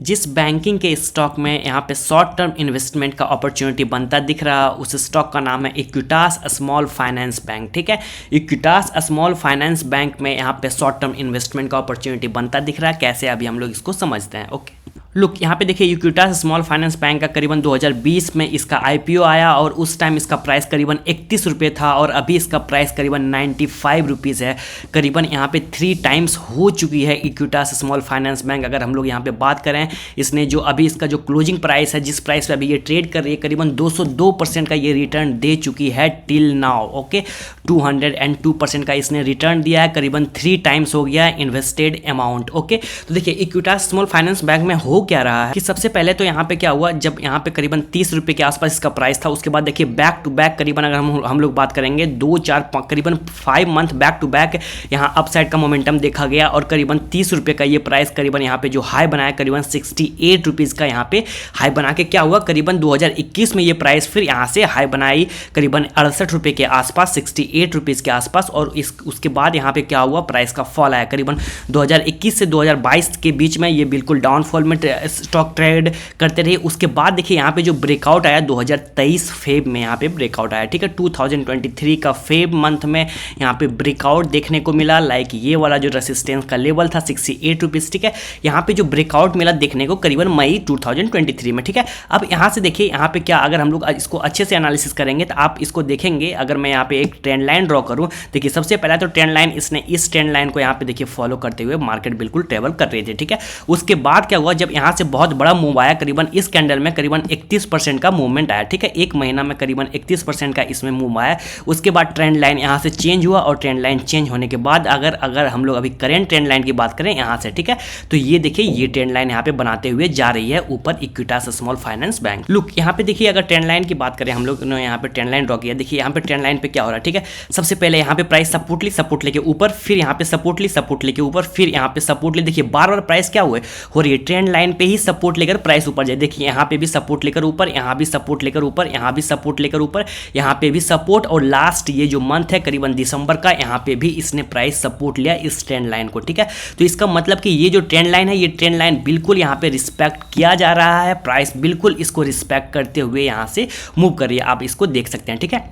जिस बैंकिंग के स्टॉक में यहाँ पे शॉर्ट टर्म इन्वेस्टमेंट का अपॉर्चुनिटी बनता दिख रहा है उस स्टॉक का नाम है इक्विटास स्मॉल फाइनेंस बैंक। ठीक है, इक्विटास स्मॉल फाइनेंस बैंक में यहाँ पे शॉर्ट टर्म इन्वेस्टमेंट का अपॉर्चुनिटी बनता दिख रहा है। कैसे, अभी हम लोग इसको समझते हैं। ओके, लुक यहाँ पे देखिए, इक्विटास स्मॉल फाइनेंस बैंक का करीबन 2020 में इसका आईपीओ आया और उस टाइम इसका प्राइस करीबन 31 रुपये था और अभी इसका प्राइस करीबन 95 रुपीज़ है। करीबन यहाँ पे 3 टाइम्स हो चुकी है इक्विटास स्मॉल फाइनेंस बैंक। अगर हम लोग यहाँ पे बात करें, इसने जो अभी इसका जो क्लोजिंग प्राइस है, जिस प्राइस पे अभी ये ट्रेड कर रही है, करीबन 202% का ये रिटर्न दे चुकी है टिल नाउ। ओके, 202% का इसने रिटर्न दिया है, करीबन 3 टाइम्स हो गया इन्वेस्टेड अमाउंट। ओके, तो देखिए इक्विटास स्मॉल फाइनेंस बैंक में हो क्या रहा है कि सबसे पहले तो यहाँ पे क्या हुआ, जब यहाँ पे करीबन 30 रुपये के आसपास इसका प्राइस था, उसके बाद देखिए बैक टू बैक करीबन अगर हम लोग बात करेंगे करीबन 5 मंथ बैक टू बैक यहाँ अपसाइड का मोमेंटम देखा गया और करीबन 30 रुपये का ये प्राइस करीबन यहाँ पे जो हाई बनाया करीबन 68 रुपीज़ का यहाँ पे हाई बना के क्या हुआ, करीबन 2021 में ये प्राइस फिर यहाँ से हाई बनाई करीबन 68 रुपये के आसपास, 68 रुपीज़ के आसपास। और उसके बाद यहाँ पे क्या हुआ, प्राइस का फॉल आया करीबन 2021 से 2022 के बीच में ये बिल्कुल डाउनफॉल में स्टॉक ट्रेड करते रहे। उसके बाद देखिए यहाँ पे जो ब्रेकआउट आया 2023 फेब में यहाँ पे ब्रेकआउट आया। ठीक है, 2023 का फेब मंथ में यहाँ पे ब्रेकआउट देखने को मिला। लाइक ये वाला जो रेसिस्टेंस का लेवल था 68 रुपीज़। ठीक है, यहाँ पे जो ब्रेकआउट मिला देखने को करीबन मई 2023 में। ठीक है, अब यहाँ से देखिए यहाँ पे क्या, अगर हम लोग इसको अच्छे से एनालिसिस करेंगे तो आप इसको देखेंगे। अगर मैं यहाँ पे एक ट्रेंड लाइन ड्रॉ करूँ, देखिए सबसे पहला तो ट्रेंड लाइन इसने इस ट्रेंड लाइन को यहाँ पे देखिए फॉलो करते हुए मार्केट बिल्कुल ट्रेवल कर रही थी। ठीक है, उसके बाद क्या हुआ, जब यहाँ से बहुत बड़ा मूव आया, करीबन इस कैंडल में करीबन 31% का मूवमेंट आया। ठीक है, एक महीना में करीबन 31% का इसमें मूव आया। उसके बाद ट्रेंड लाइन यहाँ से चेंज हुआ और ट्रेंड लाइन चेंज होने के बाद अगर हम लोग अभी करेंट ट्रेंड लाइन की बात करें यहाँ से, ठीक है, तो ये देखिए ये ट्रेंड लाइन यहाँ पे बनाते हुए जा रही है ऊपर Equitas small finance bank. Look यहाँ पे देखिए, अगर ट्रेंड लाइन की बात करें, हम लोग ने यहाँ पे ट्रेंड लाइन ड्रॉ किया। देखिए यहाँ पे ट्रेंड लाइन पे क्या हो रहा है। ठीक है, सबसे पहले यहाँ पे प्राइस सपोर्ट लेके ऊपर, फिर यहाँ पे सपोर्ट लेके ऊपर, फिर यहाँ पे सपोर्ट ले। देखिए बार बार प्राइस क्या हुआ हो रही है, ट्रेंड लाइन पे ही सपोर्ट लेकर प्राइस ऊपर जाए। देखिए यहाँ पे भी सपोर्ट लेकर ऊपर, यहाँ भी सपोर्ट लेकर ऊपर, यहाँ भी सपोर्ट लेकर ऊपर, यहाँ पे भी सपोर्ट, और लास्ट ये जो मंथ है करीबन दिसंबर का, यहाँ पे भी इसने प्राइस सपोर्ट लिया इस ट्रेंड लाइन को। ठीक है, तो इसका मतलब कि ये जो ट्रेंड लाइन है, ये ट्रेंड लाइन बिल्कुल यहाँ पे रिस्पेक्ट किया जा रहा है। प्राइस बिल्कुल इसको रिस्पेक्ट करते हुए यहाँ से मूव कर रही है, आप इसको देख सकते हैं। ठीक है,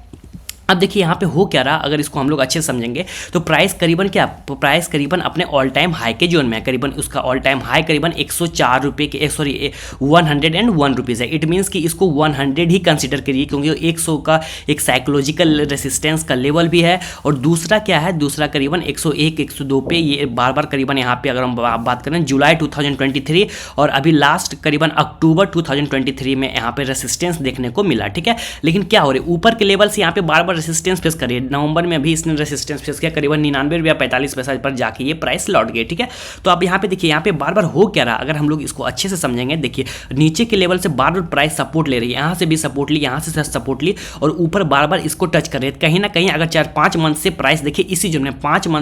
अब देखिए यहाँ पे हो क्या रहा, अगर इसको हम लोग अच्छे से समझेंगे तो प्राइस करीबन अपने ऑल टाइम हाई के जोन में है। करीबन उसका ऑल टाइम हाई करीबन 104 रुपये के 101 रुपीज़ है। इट मीन्स कि इसको 100 ही कंसिडर करिए, क्योंकि 100 का एक साइकोलॉजिकल रेसिस्टेंस का लेवल भी है। और दूसरा क्या है, दूसरा करीबन 101 102 पे ये बार बार करीबन यहाँ पे अगर हम बात करें जुलाई 2023 और अभी लास्ट करीबन अक्टूबर 2023 में यहाँ पे रेसिस्टेंस देखने को मिला। ठीक है, लेकिन क्या हो रहा है, ऊपर के लेवल से यहाँ पे बार बार रेसिस्टेंस फेस करिए। नवंबर में अभी इसने रेसिस्टेंस फेस किया करीबन 99 रुपया 45 पैसा पर जाके ये प्राइस लौट गई। ठीक है, तो अब यहाँ पे देखिए यहाँ पे बार बार हो क्या रहा, अगर हम लोग इसको अच्छे से समझेंगे, देखिए नीचे के लेवल से बार बार प्राइस सपोर्ट ले रही है, यहाँ से भी सपोर्ट ली, यहाँ से सपोर्ट ली और ऊपर बार बार इसको टच कर रही है। कहीं ना कहीं अगर 4-5 मंथ से प्राइस देखिए इसी जोन में,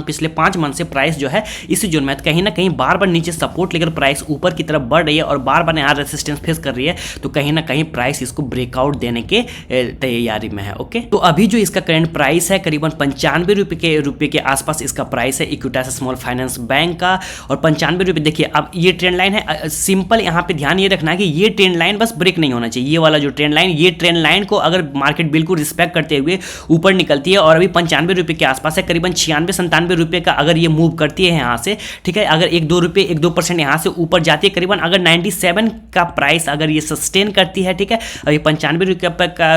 पिछले 5 मंथ से प्राइस जो है इसी जोन में, कहीं ना कहीं बार बार नीचे सपोर्ट लेकर प्राइस ऊपर की तरफ बढ़ रही है और बार बार यहाँ रेसिस्टेंस फेस कर रही है। तो कहीं ना कहीं प्राइस इसको ब्रेकआउट देने के तैयारी में है। ओके, तो अभी जो इसका करंट प्राइस है करीबन 95 रुपये के आसपास इसका प्राइस है इक्विटास स्मॉल फाइनेंस बैंक का। और 95 रुपये, देखिए अब ये ट्रेंड लाइन है, सिंपल यहाँ पे ध्यान ये रखना है कि ये ट्रेंड लाइन बस ब्रेक नहीं होना चाहिए। ये वाला जो ट्रेंड लाइन, ये ट्रेंड लाइन को अगर मार्केट बिल्कुल रिस्पेक्ट करते हुए ऊपर निकलती है और अभी 95 रुपये के आसपास है, करीबन 96-97 रुपये का अगर ये मूव करती है यहाँ से, ठीक है, अगर 1-2% यहाँ से ऊपर जाती है, करीबन अगर 97 का प्राइस अगर ये सस्टेन करती है, ठीक है, अभी 95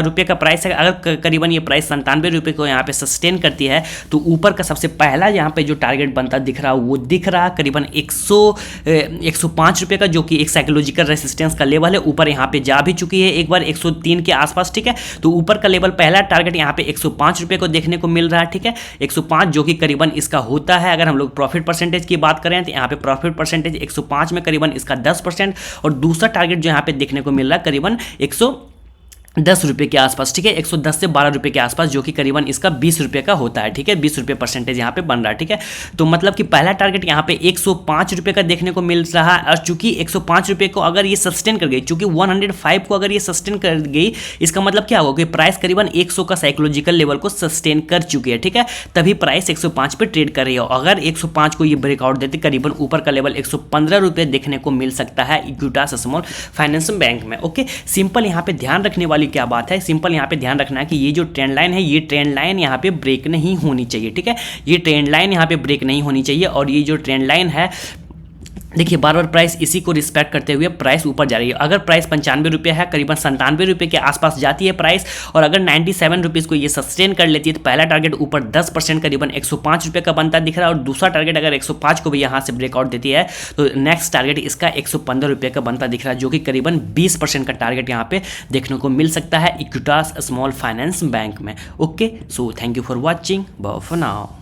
रुपये का प्राइस है, अगर करीबन ये प्राइस 97 रुपये को यहाँ पे सस्टेन करती है, तो ऊपर का सबसे पहला यहाँ पे जो टारगेट बनता दिख रहा है वो दिख रहा करीबन 105 रुपये का, जो कि एक साइकोलॉजिकल रेसिस्टेंस का लेवल है। ऊपर यहाँ पे जा भी चुकी है एक बार 103 के आसपास। ठीक है, तो ऊपर का लेवल पहला टारगेट यहाँ पे 105 रुपये को देखने को मिल रहा है। ठीक है, 105 जो कि करीबन इसका होता है, अगर हम लोग प्रॉफिट परसेंटेज की बात करें तो यहाँ पे प्रॉफिट परसेंटेज 105 में करीबन इसका 10%। और दूसरा टारगेट जो यहाँ पे देखने को मिल रहा है करीबन 10 रुपये के आसपास, ठीक है, 110 से 12 रुपये के आसपास, जो कि करीबन इसका 20 रुपये का होता है, ठीक है, 20 रुपये परसेंटेज यहाँ पे बन रहा है, ठीक है। तो मतलब कि पहला टारगेट यहाँ पे 105 रुपये का देखने को मिल रहा है, और चूंकि 105 रुपये को अगर ये सस्टेन कर गई, चूंकि 105 को अगर ये सस्टेन कर गई, इसका मतलब क्या होगा कि प्राइस करीबन 100 का साइकोलॉजिकल लेवल को सस्टेन कर चुकी है, ठीक है, तभी प्राइस 105 पे ट्रेड कर रही है। अगर 105 को ये ब्रेकआउट देते, करीबन ऊपर का लेवल 115 रुपये देखने को मिल सकता है इक्विटास स्मॉल फाइनेंस बैंक में। ओके, सिंपल यहाँ पे ध्यान रखने वाली क्या बात है, सिंपल यहाँ पे ध्यान रखना है कि ये जो ट्रेंड लाइन है, ये ट्रेंड लाइन यहाँ पे ब्रेक नहीं होनी चाहिए, ठीक है, ये ट्रेंड लाइन यहाँ पे ब्रेक नहीं होनी चाहिए। और ये जो ट्रेंड लाइन है, देखिए बार बार प्राइस इसी को रिस्पेक्ट करते हुए प्राइस ऊपर जा रही है। अगर प्राइस 95 रुपये है, करीबन 97 रुपये के आसपास जाती है प्राइस, और अगर 97 रुपीज़ को ये सस्टेन कर लेती है, तो पहला टारगेट ऊपर 10% करीबन 105 रुपये का बनता दिख रहा है, और दूसरा टारगेट अगर 105 को भी यहाँ से ब्रेकआउट देती है, तो नेक्स्ट टारगेट इसका 115 रुपये का बनता दिख रहा है, जो कि करीबन 20% का टारगेट यहाँ पे देखने को मिल सकता है इक्विटास स्मॉल फाइनेंस बैंक में। Okay, so thank you for watching, bye for now.